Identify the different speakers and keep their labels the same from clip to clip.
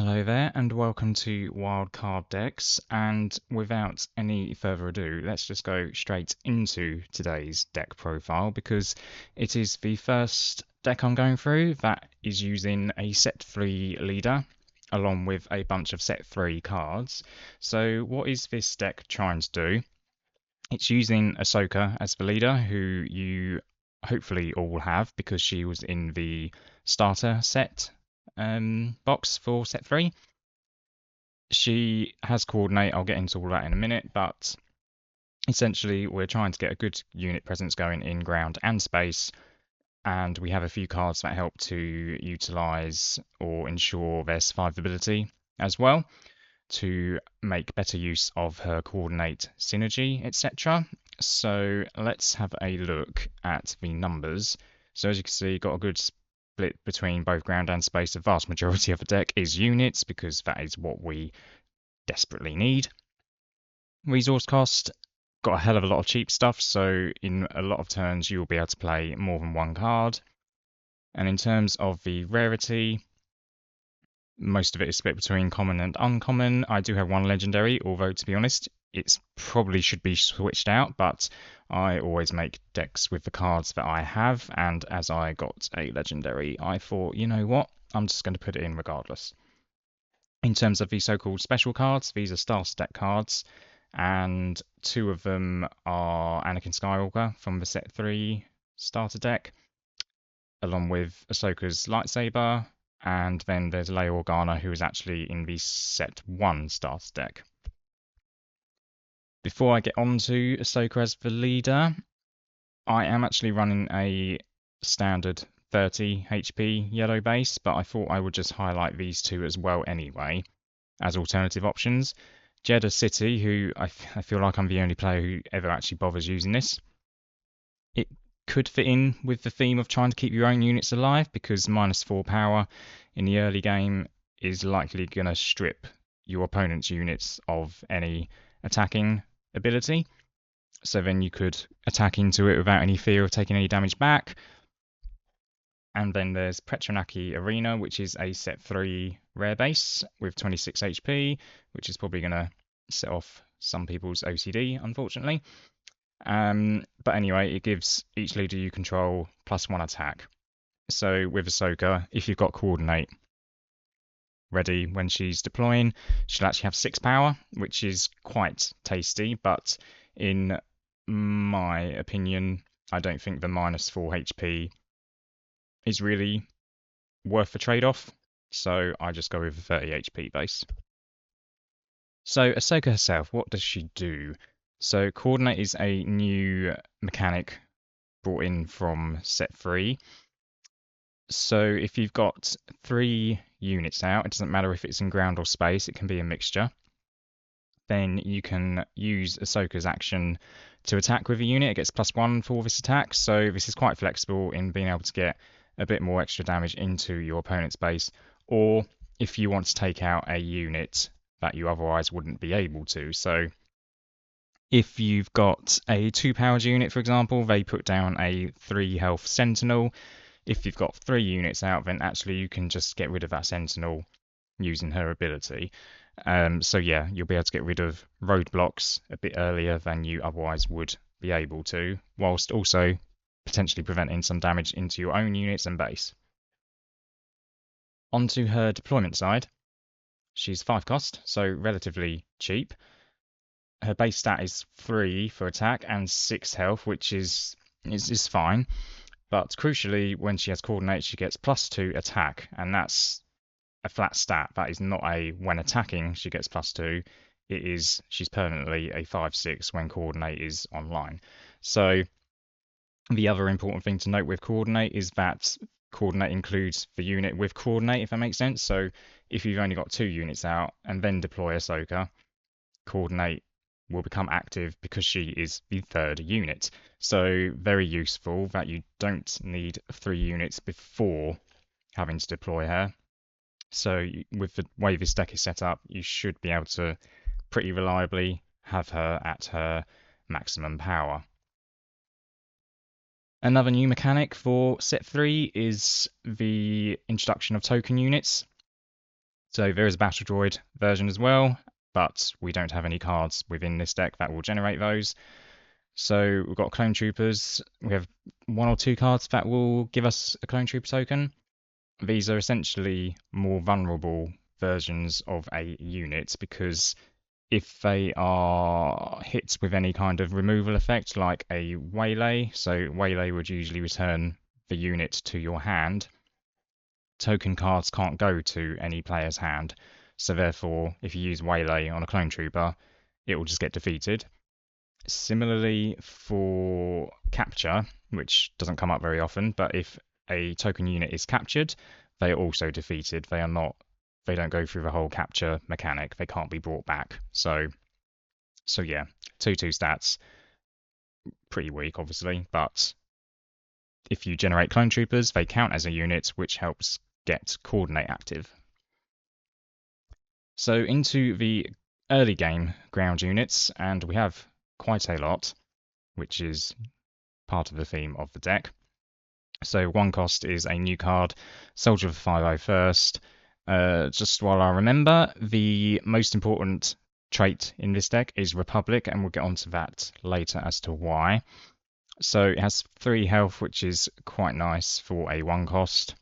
Speaker 1: Hello there, and welcome to Wild Card Decks. And without any further ado, let's just go straight into today's deck profile because it is the first deck I'm going through that is using a set 3 leader along with a bunch of set 3 cards. So, what is this deck trying to do? It's using Ahsoka as the leader, who you hopefully all have because she was in the starter set box for set 3. She has coordinate, I'll get into all that in a minute, but essentially we're trying to get a good unit presence going in ground and space, and we have a few cards that help to utilize or ensure their survivability as well to make better use of her coordinate synergy, etc. So let's have a look at the numbers. So as you can see, got a good split between both ground and space. The vast majority of the deck is units because that is what we desperately need. Resource cost, got a hell of a lot of cheap stuff, so in a lot of turns you will be able to play more than one card. And in terms of the rarity, most of it is split between common and uncommon. I do have one legendary, although to be honest, it probably should be switched out, but I always make decks with the cards that I have, and as I got a legendary, I thought, you know what, I'm just going to put it in regardless. In terms of the so-called special cards, these are starter deck cards, and two of them are Anakin Skywalker from the set 3 starter deck, along with Ahsoka's lightsaber, and then there's Leia Organa, who is actually in the set 1 starter deck. Before I get on to Ahsoka as the leader, I am actually running a standard 30 HP yellow base, but I thought I would just highlight these two as well anyway, as alternative options. Jeddah City, who I feel like I'm the only player who ever actually bothers using this. It could fit in with the theme of trying to keep your own units alive because -4 power in the early game is likely going to strip your opponent's units of any attacking ability. So then you could attack into it without any fear of taking any damage back. And then there's Petranaki Arena, which is a set 3 rare base with 26 HP, which is probably going to set off some people's OCD, unfortunately. But anyway, it gives each leader you control +1 attack. So with Ahsoka, if you've got coordinate ready when she's deploying, she'll actually have 6 power, which is quite tasty, but in my opinion, I don't think the -4 HP is really worth the trade-off, so I just go with a 30 HP base. So Ahsoka herself, what does she do? So coordinate is a new mechanic brought in from set 3. So if you've got 3 units out, it doesn't matter if it's in ground or space, it can be a mixture, then you can use Ahsoka's action to attack with a unit. It gets +1 for this attack, so this is quite flexible in being able to get a bit more extra damage into your opponent's base, or if you want to take out a unit that you otherwise wouldn't be able to. So if you've got a 2-powered unit, for example, they put down a 3 health Sentinel. If you've got 3 units out, then actually you can just get rid of that Sentinel using her ability. So yeah, you'll be able to get rid of roadblocks a bit earlier than you otherwise would be able to, whilst also potentially preventing some damage into your own units and base. Onto her deployment side. She's 5 cost, so relatively cheap. Her base stat is 3 for attack and 6 health, which is fine. But crucially, when she has coordinate, she gets +2 attack, and that's a flat stat. That is not a when attacking she gets +2. It is she's permanently a 5/6 when coordinate is online. So the other important thing to note with coordinate is that coordinate includes the unit with coordinate, if that makes sense. So if you've only got 2 units out and then deploy Ahsoka, coordinate will become active because she is the 3rd unit. So very useful that you don't need 3 units before having to deploy her. So with the way this deck is set up, you should be able to pretty reliably have her at her maximum power. Another new mechanic for set 3 is the introduction of token units. So there is a Battle Droid version as well, but we don't have any cards within this deck that will generate those. So we've got Clone Troopers. We have 1 or 2 cards that will give us a Clone Trooper token. These are essentially more vulnerable versions of a unit because if they are hit with any kind of removal effect, like a waylay, so waylay would usually return the unit to your hand, token cards can't go to any player's hand. So therefore, if you use waylay on a clone trooper, it will just get defeated. Similarly for capture, which doesn't come up very often, but if a token unit is captured, they are also defeated. They don't go through the whole capture mechanic. They can't be brought back. So yeah, 2/2 stats, pretty weak, obviously, but if you generate clone troopers, they count as a unit, which helps get coordinate active. So into the early game ground units, and we have quite a lot, which is part of the theme of the deck. So 1 cost is a new card, Soldier of 501st. Just while I remember, the most important trait in this deck is Republic, and we'll get onto that later as to why. So it has 3 health, which is quite nice for a 1 cost.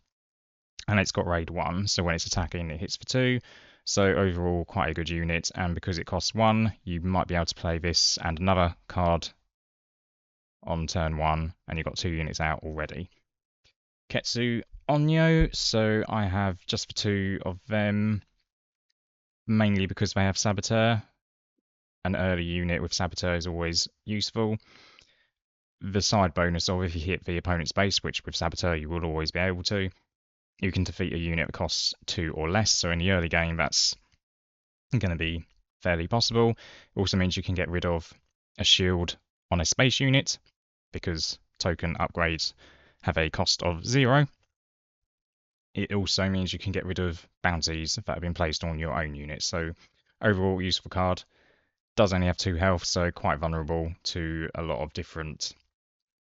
Speaker 1: And it's got raid 1, so when it's attacking, it hits for 2. So overall, quite a good unit, and because it costs 1, you might be able to play this and another card on turn 1, and you've got 2 units out already. Ketsu Onyo, so I have just the 2 of them, mainly because they have Saboteur. An early unit with Saboteur is always useful. The side bonus of if you hit the opponent's base, which with Saboteur you will always be able to, you can defeat a unit that costs 2 or less, so in the early game that's going to be fairly possible. It also means you can get rid of a shield on a space unit, because token upgrades have a cost of 0. It also means you can get rid of bounties that have been placed on your own unit, so overall useful card. Does only have 2 health, so quite vulnerable to a lot of different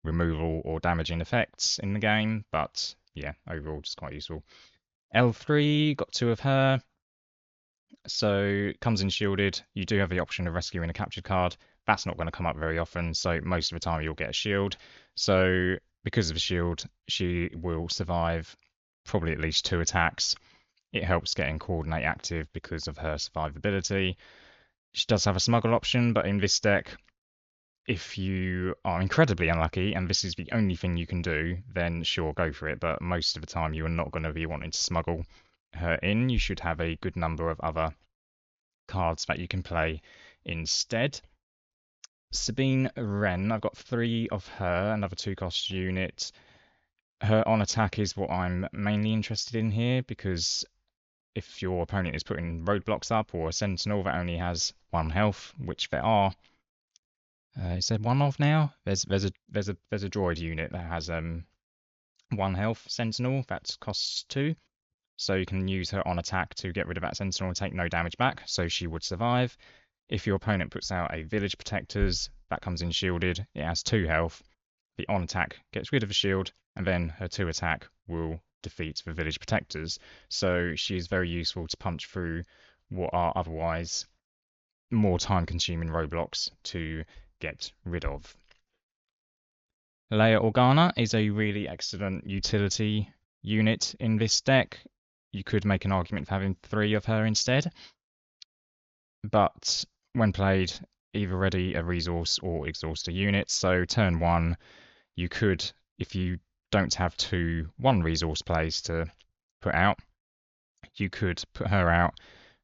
Speaker 1: removal or damaging effects in the game, but yeah, overall just quite useful. L3, got 2 of her. So comes in shielded. You do have the option of rescuing a captured card. That's not going to come up very often, so most of the time you'll get a shield. So because of the shield, she will survive probably at least 2 attacks. It helps getting coordinate active because of her survivability. She does have a smuggle option, but in this deck, if you are incredibly unlucky and this is the only thing you can do, then sure, go for it. But most of the time, you are not going to be wanting to smuggle her in. You should have a good number of other cards that you can play instead. Sabine Wren, I've got 3 of her, another 2-cost unit. Her on attack is what I'm mainly interested in here, because if your opponent is putting roadblocks up or a sentinel that only has 1 health, which there are, is there 1 of now? There's a droid unit that has 1 health sentinel that costs 2. So you can use her on attack to get rid of that sentinel and take no damage back, so she would survive. If your opponent puts out a village protectors, that comes in shielded, it has 2 health. The on attack gets rid of the shield, and then her 2 attack will defeat the village protectors. So she is very useful to punch through what are otherwise more time consuming roadblocks to get rid of. Leia Organa is a really excellent utility unit in this deck. You could make an argument for having 3 of her instead, but when played, either ready a resource or exhaust a unit. So turn 1, you could, if you don't have 2 1 resource plays to put out, you could put her out,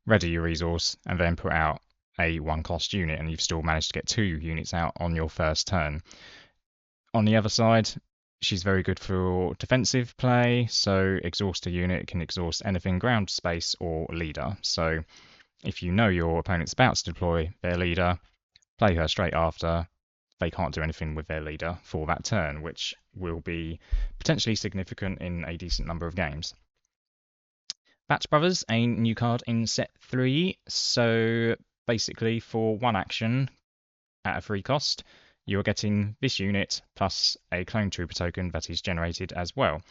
Speaker 1: ready your resource, and then put out a 1-cost unit, and you've still managed to get 2 units out on your first turn. On the other side, she's very good for defensive play, so exhaust a unit can exhaust anything ground, space, or leader. So if you know your opponent's about to deploy their leader, play her straight after. They can't do anything with their leader for that turn, which will be potentially significant in a decent number of games. Batch Brothers, a new card in set 3. So basically for 1 action at a free cost, you're getting this unit plus a clone trooper token that is generated as well.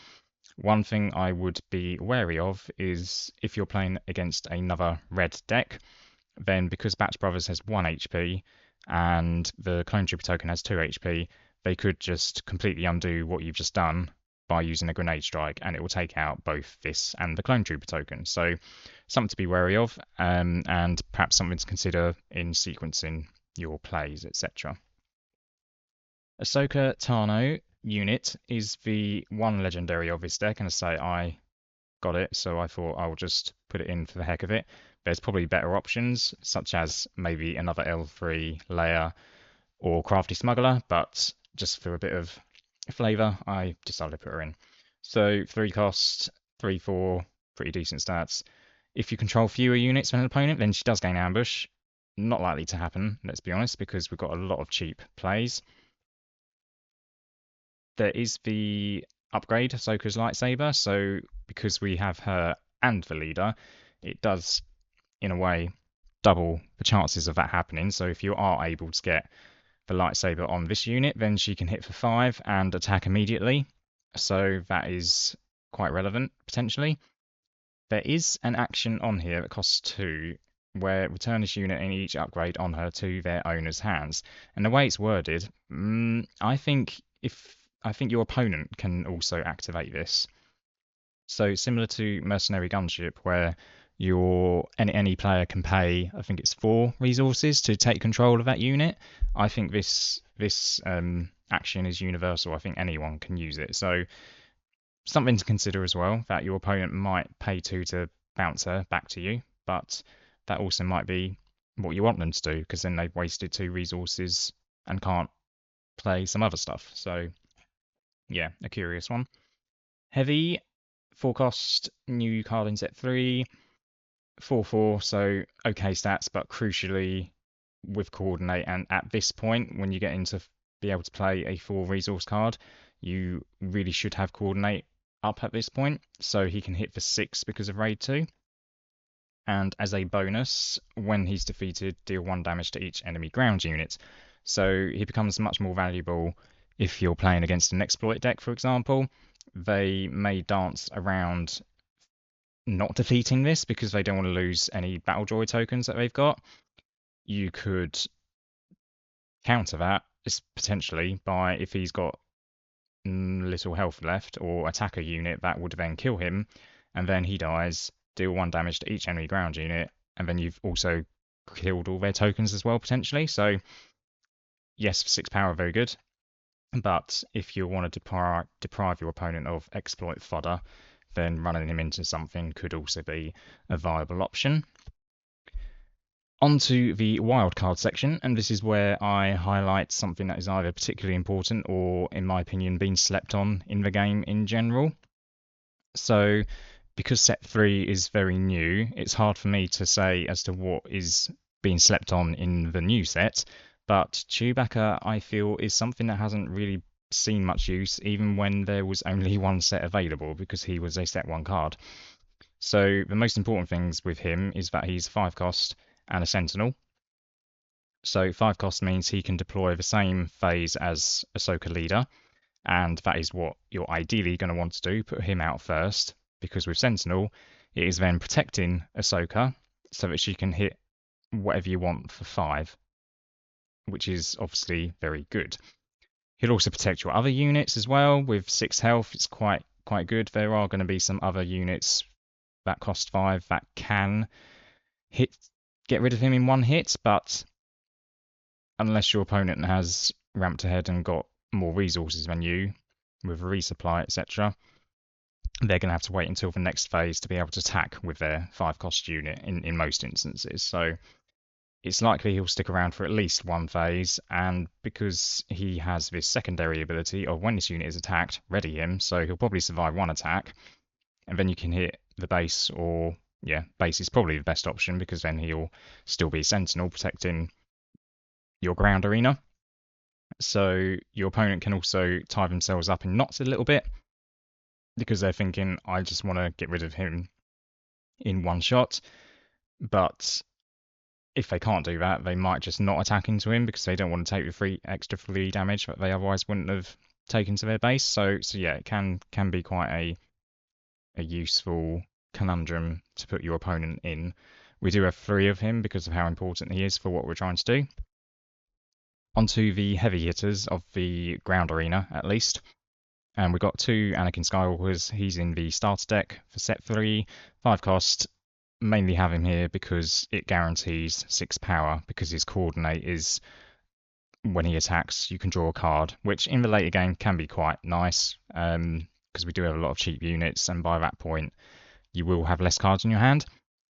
Speaker 1: One thing I would be wary of is if you're playing against another red deck, then because Batch Brothers has 1 HP and the Clone Trooper token has 2 HP, they could just completely undo what you've just done by using a grenade strike, and it will take out both this and the Clone Trooper token. So something to be wary of, and perhaps something to consider in sequencing your plays, etc. Ahsoka Tano unit is the one legendary of this deck, and I say I got it, so I thought I'll just put it in for the heck of it. There's probably better options, such as maybe another L3 layer or Crafty Smuggler, but just for a bit of flavour, I decided to put her in. So 3 cost, 3/4, pretty decent stats. If you control fewer units than an opponent, then she does gain ambush. Not likely to happen, let's be honest, because we've got a lot of cheap plays. There is the upgrade, Ahsoka's lightsaber, so because we have her and the leader, it does, in a way, double the chances of that happening. So if you are able to get the lightsaber on this unit, then she can hit for 5 and attack immediately. So that is quite relevant, potentially. There is an action on here that costs 2, where return this unit and each upgrade on her to their owner's hands. And the way it's worded, I think your opponent can also activate this. So similar to Mercenary Gunship, where any player can pay, I think it's 4 resources to take control of that unit. I think this action is universal. I think anyone can use it. So something to consider as well, that your opponent might pay 2 to bounce her back to you, but that also might be what you want them to do, because then they've wasted 2 resources and can't play some other stuff. So yeah, a curious one. Heavy, 4 cost, new card in set 3, 4/4, so okay stats, but crucially with coordinate, and at this point when you get into be able to play a 4 resource card, you really should have coordinate up at this point, so he can hit for 6 because of raid 2. And as a bonus, when he's defeated, deal 1 damage to each enemy ground unit. So he becomes much more valuable if you're playing against an exploit deck, for example. They may dance around not defeating this because they don't want to lose any Battle Droid tokens that they've got. You could counter that potentially by, if he's got little health left, or attack a unit that would then kill him, and then he dies, deal 1 damage to each enemy ground unit, and then you've also killed all their tokens as well, potentially. So yes, 6 power, very good. But if you want to deprive your opponent of exploit fodder, then running him into something could also be a viable option. Onto the wildcard section, and this is where I highlight something that is either particularly important or, in my opinion, been slept on in the game in general. So, because set 3 is very new, it's hard for me to say as to what is being slept on in the new set, but Chewbacca, I feel, is something that hasn't really seen much use, even when there was only 1 set available, because he was a set 1 card. So the most important things with him is that he's 5 cost and a Sentinel. So 5 cost means he can deploy the same phase as Ahsoka Leader, and that is what you're ideally going to want to do, put him out first, because with Sentinel, it is then protecting Ahsoka so that she can hit whatever you want for 5, which is obviously very good. He'll also protect your other units as well. With 6 health, it's quite good. There are going to be some other units that cost 5 that can get rid of him in 1 hit, but unless your opponent has ramped ahead and got more resources than you, with resupply, etc., they're going to have to wait until the next phase to be able to attack with their 5 cost unit in most instances. So it's likely he'll stick around for at least 1 phase, and because he has this secondary ability of when this unit is attacked, ready him, so he'll probably survive 1 attack, and then you can hit the base, or yeah, base is probably the best option, because then he'll still be Sentinel protecting your ground arena. So your opponent can also tie themselves up in knots a little bit, because they're thinking, I just want to get rid of him in 1 shot. But if they can't do that, they might just not attack into him because they don't want to take the extra free damage that they otherwise wouldn't have taken to their base. So yeah, it can be quite a a useful conundrum to put your opponent in. We do have 3 of him because of how important he is for what we're trying to do. Onto the heavy hitters of the ground arena, at least. And we've got 2 Anakin Skywalkers. He's in the starter deck for set 3, 5 cost. Mainly have him here because it guarantees 6 power, because his coordinate is when he attacks, you can draw a card, which in the later game can be quite nice, because we do have a lot of cheap units, and by that point, you will have less cards in your hand.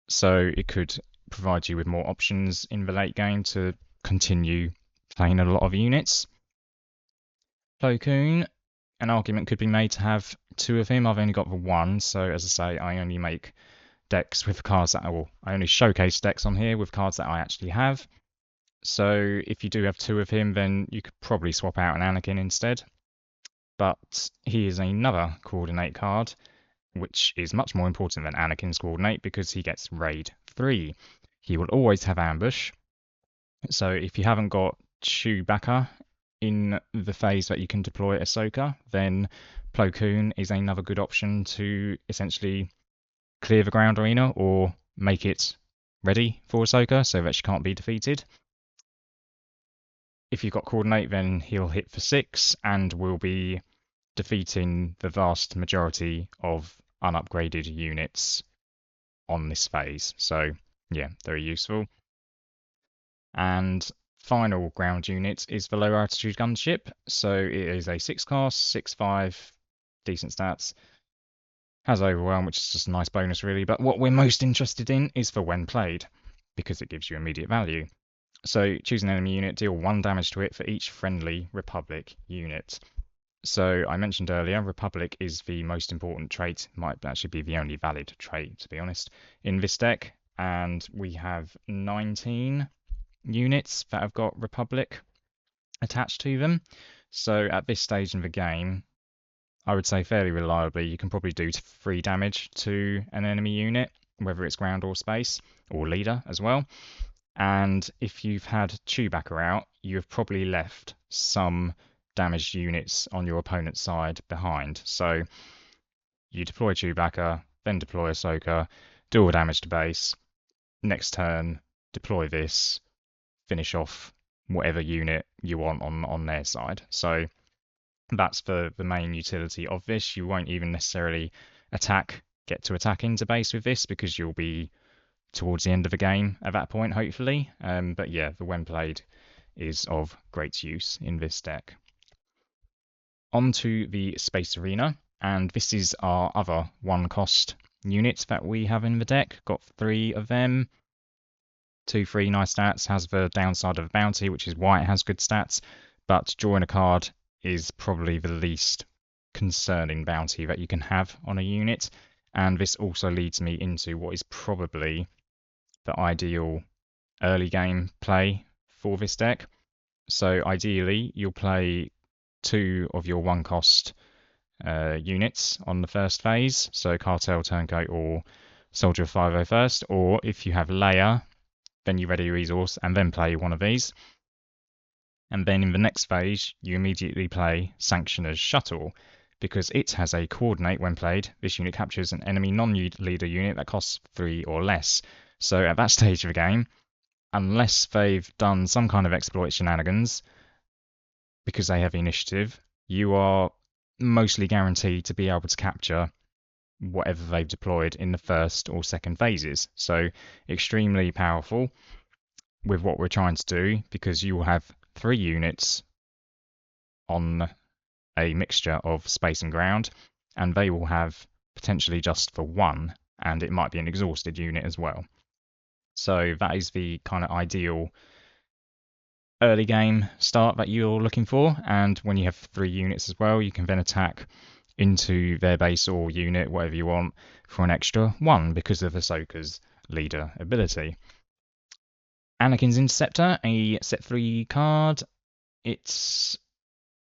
Speaker 1: So it could provide you with more options in the late game to continue playing a lot of units. Plo Koon, an argument could be made to have 2 of him. I've only got the 1, so as I say, I only make decks with cards that I only showcase decks on here with cards that I actually have. So if you do have 2 of him, then you could probably swap out an Anakin instead. But he is another coordinate card, which is much more important than Anakin's coordinate because he gets raid 3. He will always have ambush. So if you haven't got Chewbacca in the phase that you can deploy Ahsoka, then Plo Koon is another good option to essentially clear the ground arena or make it ready for Ahsoka so that she can't be defeated. If you've got coordinate, then he'll hit for 6 and will be defeating the vast majority of unupgraded units on this phase. So yeah, very useful. And final ground unit is the low altitude gunship. So it is a 6 cost, 6/5, decent stats. Has overwhelm, which is just a nice bonus really. But what we're most interested in is for when played, because it gives you immediate value. So choose an enemy unit, deal 1 damage to it for each friendly Republic unit. So I mentioned earlier, Republic is the most important trait, might actually be the only valid trait, to be honest, in this deck. And we have 19 units that have got Republic attached to them. So at this stage in the game, I would say fairly reliably, you can probably do 3 damage to an enemy unit, whether it's ground or space, or leader as well. And if you've had Chewbacca out, you have probably left some damaged units on your opponent's side behind. So you deploy Chewbacca, then deploy Ahsoka, do all damage to base. Next turn, deploy this, finish off whatever unit you want on their side. So that's the main utility of this. You won't even necessarily get to attack into base with this because you'll be towards the end of the game at that point, hopefully. But yeah, the when played is of great use in this deck. Onto the Space Arena, and this is our other 1 cost units that we have in the deck. Got 3 of them. 2 free nice stats, has the downside of bounty, which is why it has good stats, but drawing a card is probably the least concerning bounty that you can have on a unit. And this also leads me into what is probably the ideal early game play for this deck. So ideally, you'll play 2 of your 1 cost units on the first phase, so Cartel, Turncoat, or Soldier of 501st, or if you have Leia, then you ready resource and then play one of these. And then in the next phase, you immediately play Sanctioner's Shuttle, because it has a coordinate when played. This unit captures an enemy non-leader unit that costs 3 or less. So at that stage of the game, unless they've done some kind of exploit shenanigans, because they have initiative, you are mostly guaranteed to be able to capture whatever they've deployed in the first or second phases. So extremely powerful with what we're trying to do, because you will have 3 units on a mixture of space and ground, and they will have potentially just for 1, and it might be an exhausted unit as well. So that is the kind of ideal early game start that you're looking for, and when you have 3 units as well, you can then attack into their base or unit, whatever you want, for an extra 1 because of Ahsoka's leader ability. Anakin's Interceptor, a set 3 card. It's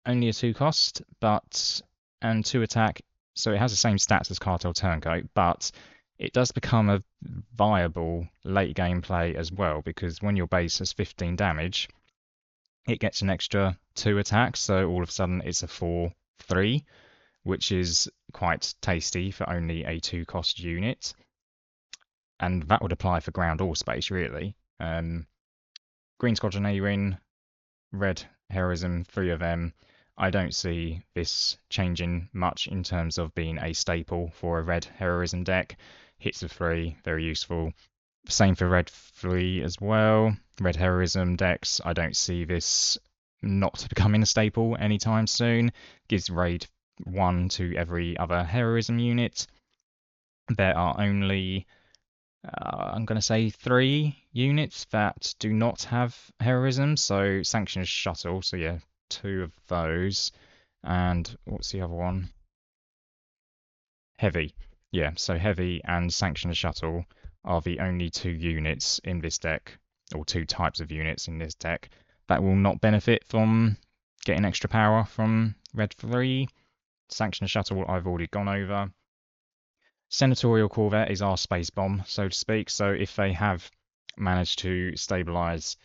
Speaker 1: only a 2 cost, and 2 attack, so it has the same stats as Cartel Turncoat, but it does become a viable late game play as well, because when your base has 15 damage, it gets an extra 2 attacks, so all of a sudden it's a 4/3, which is quite tasty for only a 2-cost unit. And that would apply for ground or space, really. Green Squadron A-Wing, red heroism, 3 of them. I don't see this changing much in terms of being a staple for a red heroism deck. Hits of 3, very useful. Same for red 3 as well. Red heroism decks, I don't see this not becoming a staple anytime soon. Gives raid 1 to every other heroism unit. There are only I'm going to say 3 units that do not have heroism. So Sanctioner's Shuttle. So yeah, 2 of those. And what's the other one? Heavy. Yeah, so Heavy and Sanctioner's Shuttle are the only 2 units in this deck, or 2 types of units in this deck, that will not benefit from getting extra power from Red 3. Sanctioner's Shuttle I've already gone over. Senatorial Corvette is our space bomb, so to speak. So if they have managed to stabilize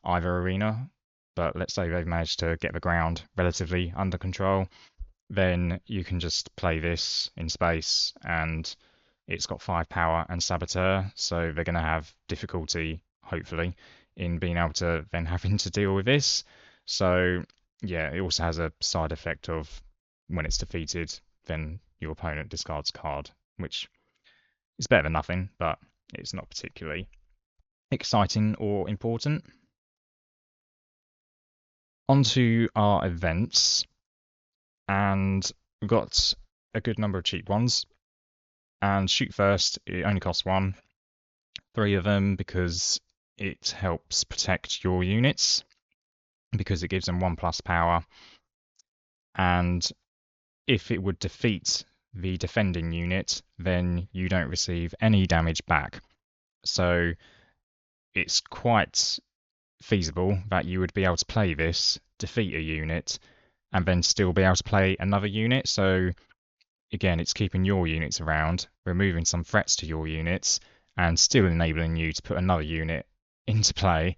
Speaker 1: either arena, but let's say they've managed to get the ground relatively under control, then you can just play this in space, and it's got 5 power and Saboteur, so they're going to have difficulty, hopefully, in being able to then having to deal with this. So yeah, it also has a side effect of when it's defeated, then your opponent discards a card, which is better than nothing, but it's not particularly exciting or important. Onto our events, and we've got a good number of cheap ones. And Shoot First, it only costs 1, 3 of them because it helps protect your units, because it gives them 1+ power. And if it would defeat the defending unit, then you don't receive any damage back. So it's quite feasible that you would be able to play this, defeat a unit, and then still be able to play another unit. So again, it's keeping your units around, removing some threats to your units, and still enabling you to put another unit into play,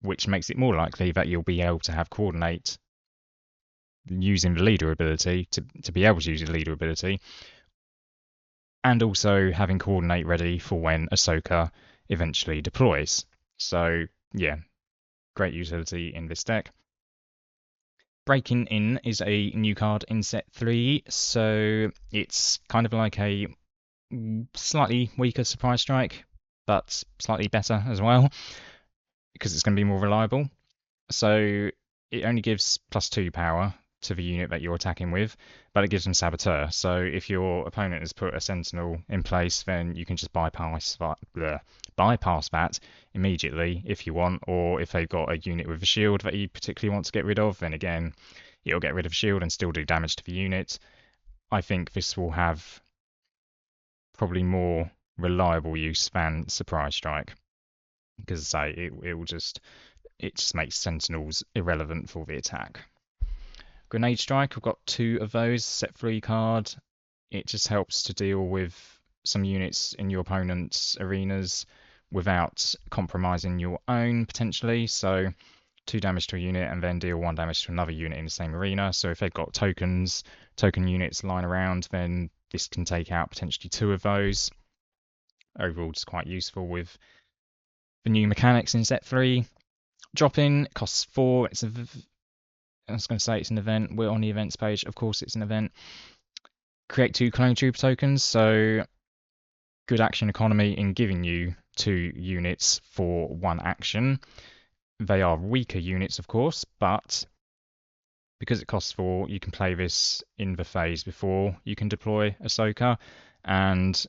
Speaker 1: which makes it more likely that you'll be able to have Coordinate using the leader ability to be able to use the leader ability, and also having Coordinate ready for when Ahsoka eventually deploys. So yeah, great utility in this deck. Breaking In is a new card in set 3, so it's kind of like a slightly weaker Surprise Strike, but slightly better as well, because it's going to be more reliable. So it only gives +2 power to the unit that you're attacking with, but it gives them Saboteur. So if your opponent has put a Sentinel in place, then you can just bypass that immediately if you want, or if they've got a unit with a shield that you particularly want to get rid of, then again, it'll get rid of shield and still do damage to the unit. I think this will have probably more reliable use than Surprise Strike, because I say it just makes Sentinels irrelevant for the attack. Grenade Strike, I've got 2 of those, set 3 card. It just helps to deal with some units in your opponent's arenas without compromising your own potentially. So 2 damage to a unit and then deal 1 damage to another unit in the same arena. So if they've got token units lying around, then this can take out potentially 2 of those. Overall, it's quite useful with the new mechanics in set 3. Drop in costs 4. I was going to say it's an event. We're on the events page. Of course, it's an event. Create 2 Clone Trooper tokens. So good action economy in giving you 2 units for 1 action. They are weaker units, of course, but because it costs 4, you can play this in the phase before you can deploy Ahsoka, and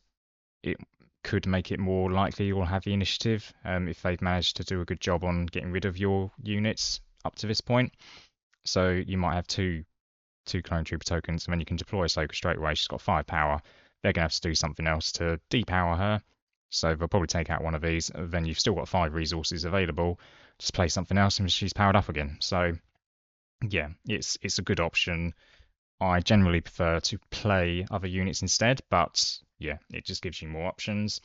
Speaker 1: it could make it more likely you'll have the initiative if they've managed to do a good job on getting rid of your units up to this point. So you might have two Clone Trooper tokens, and then you can deploy Ahsoka straight away. She's got 5 power. They're going to have to do something else to depower her, so they'll probably take out one of these. Then you've still got 5 resources available. Just play something else, and she's powered up again. So yeah, it's a good option. I generally prefer to play other units instead, but yeah, it just gives you more options.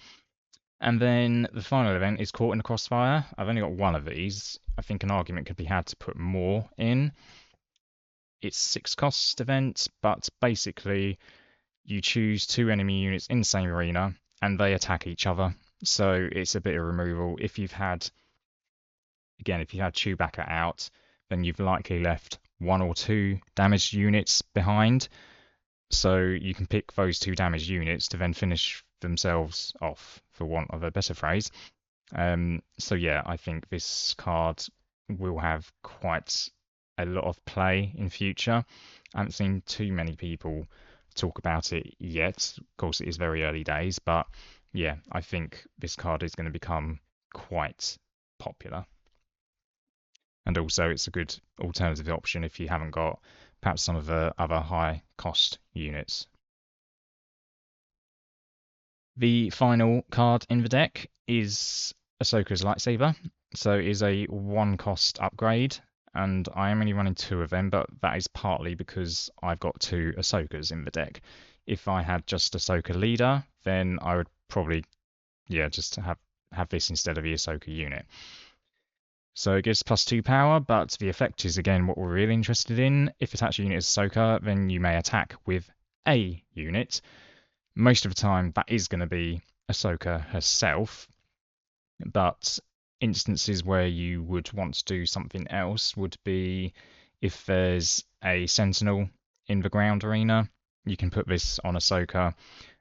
Speaker 1: And then the final event is Caught in the Crossfire. I've only got 1 of these. I think an argument could be had to put more in. It's 6 cost event, but basically you choose 2 enemy units in the same arena and they attack each other. So it's a bit of removal. If you've had Chewbacca out, then you've likely left 1 or 2 damaged units behind. So you can pick those 2 damaged units to then finish themselves off, for want of a better phrase. So yeah, I think this card will have quite a lot of play in future. I haven't seen too many people talk about it yet. Of course, it is very early days, but yeah, I think this card is going to become quite popular. And also, it's a good alternative option if you haven't got perhaps some of the other high cost units. The final card in the deck is Ahsoka's lightsaber. So it is a 1 cost upgrade, and I am only running 2 of them, but that is partly because I've got 2 Ahsokas in the deck. If I had just Ahsoka leader, then I would probably, just have this instead of the Ahsoka unit. So it gives +2 power, but the effect is again what we're really interested in. If attached unit is Ahsoka, then you may attack with a unit. Most of the time, that is going to be Ahsoka herself, but instances where you would want to do something else would be if there's a Sentinel in the ground arena. You can put this on Ahsoka,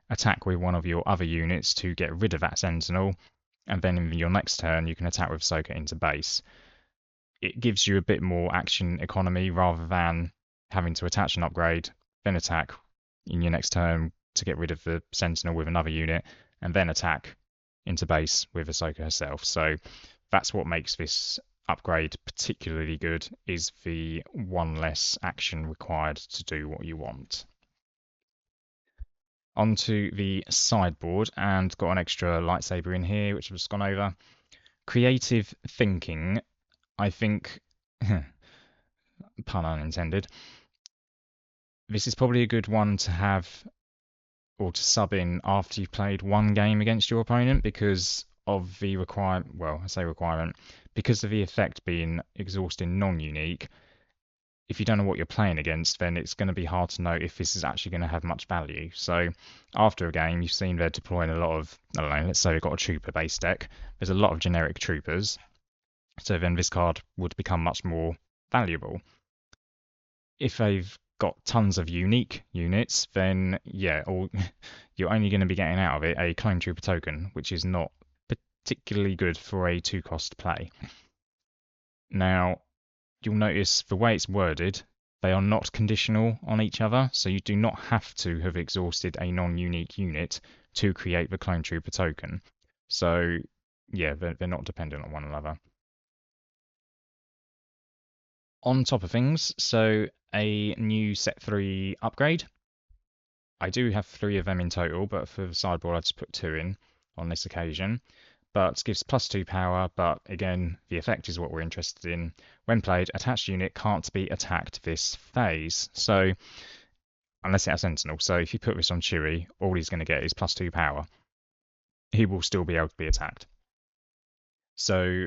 Speaker 1: attack with one of your other units to get rid of that Sentinel, and then in your next turn, you can attack with Ahsoka into base. It gives you a bit more action economy rather than having to attach an upgrade, then attack in your next turn to get rid of the Sentinel with another unit, and then attack into base with Ahsoka herself. So that's what makes this upgrade particularly good, is the 1 less action required to do what you want. Onto the sideboard, and got an extra lightsaber in here, which I've just gone over. Creative thinking, I think, pun unintended, this is probably a good one to have or to sub in after you've played 1 game against your opponent because of the requirement. Well, I say requirement because of the effect being exhausting non-unique. If you don't know what you're playing against, then it's going to be hard to know if this is actually going to have much value. So after a game, you've seen they're deploying a lot of, I don't know, let's say they've got a trooper base deck. There's a lot of generic troopers. So then this card would become much more valuable. If they've got tons of unique units, then yeah, you're only going to be getting out of it a clone trooper token, which is not particularly good for a 2 cost play. Now, you'll notice the way it's worded, they are not conditional on each other, so you do not have to have exhausted a non-unique unit to create the clone trooper token. So yeah, they're not dependent on one another. On top of things, so a new set 3 upgrade. I do have 3 of them in total, but for the sideboard I just put 2 in on this occasion. But gives +2 power, but again, the effect is what we're interested in. When played, attached unit can't be attacked this phase. So, unless it has Sentinel. So if you put this on Chewie, all he's going to get is +2 power. He will still be able to be attacked. So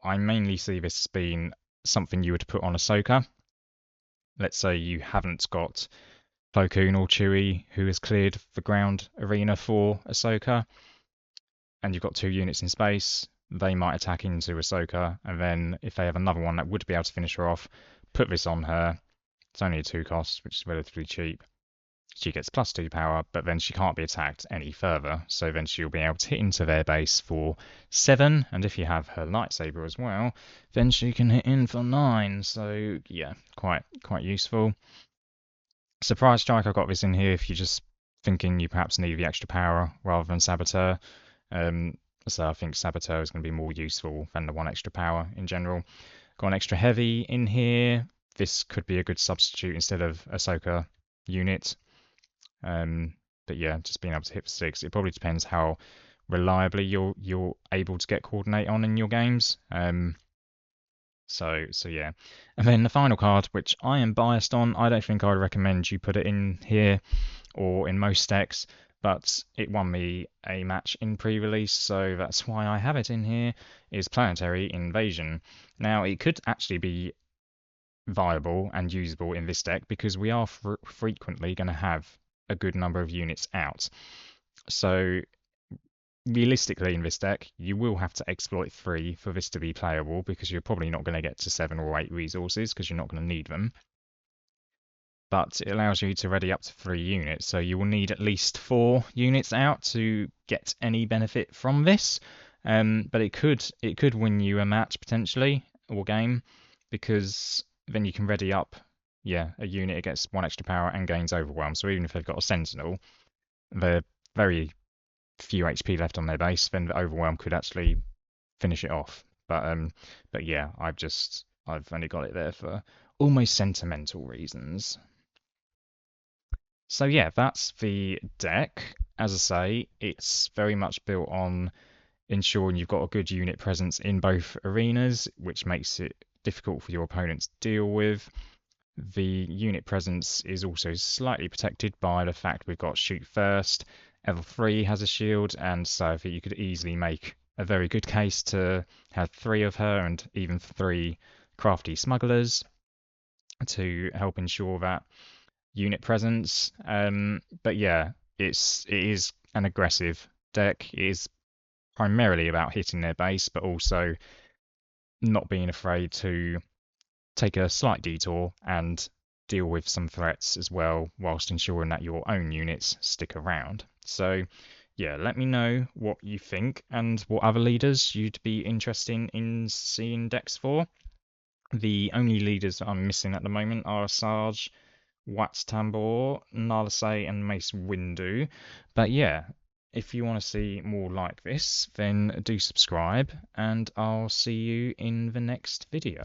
Speaker 1: I mainly see this as being something you would put on Ahsoka. Let's say you haven't got Plo Koon or Chewie who has cleared the ground arena for Ahsoka, and you've got 2 units in space, they might attack into Ahsoka, and then if they have another one that would be able to finish her off, put this on her. It's only a 2 cost, which is relatively cheap. She gets +2 power, but then she can't be attacked any further, so then she'll be able to hit into their base for 7, and if you have her lightsaber as well, then she can hit in for 9, so yeah, quite useful. Surprise Strike, I got this in here if you're just thinking you perhaps need the extra power rather than Saboteur. So I think Saboteur is going to be more useful than the 1 extra power in general. Got an extra heavy in here. This could be a good substitute instead of Ahsoka unit. But yeah, just being able to hit for 6. It probably depends how reliably you're able to get coordinate on in your games. So yeah. And then the final card, which I am biased on, I don't think I'd recommend you put it in here or in most decks, but it won me a match in pre-release, so that's why I have it in here, is Planetary Invasion. Now, it could actually be viable and usable in this deck because we are frequently going to have a good number of units out. So realistically in this deck, you will have to exploit 3 for this to be playable because you're probably not going to get to 7 or 8 resources because you're not going to need them. But it allows you to ready up to 3 units, so you will need at least 4 units out to get any benefit from this. But it could win you a match potentially or game because then you can ready up, a unit. It gets 1 extra power and gains overwhelm. So even if they've got a sentinel, they're very few HP left on their base, then the overwhelm could actually finish it off. But yeah, I've only got it there for almost sentimental reasons. So yeah, that's the deck. As I say, it's very much built on ensuring you've got a good unit presence in both arenas, which makes it difficult for your opponents to deal with. The unit presence is also slightly protected by the fact we've got shoot first. L3 has a shield, and so you could easily make a very good case to have 3 of her and even 3 crafty smugglers to help ensure that unit presence. But yeah, it is an aggressive deck. It is primarily about hitting their base, but also not being afraid to take a slight detour and deal with some threats as well, whilst ensuring that your own units stick around. So yeah, let me know what you think and what other leaders you'd be interested in seeing decks for. The only leaders I'm missing at the moment are Sarge, Wax Tambor, Nalasay, and Mace Windu. But yeah, if you want to see more like this, then do subscribe, and I'll see you in the next video.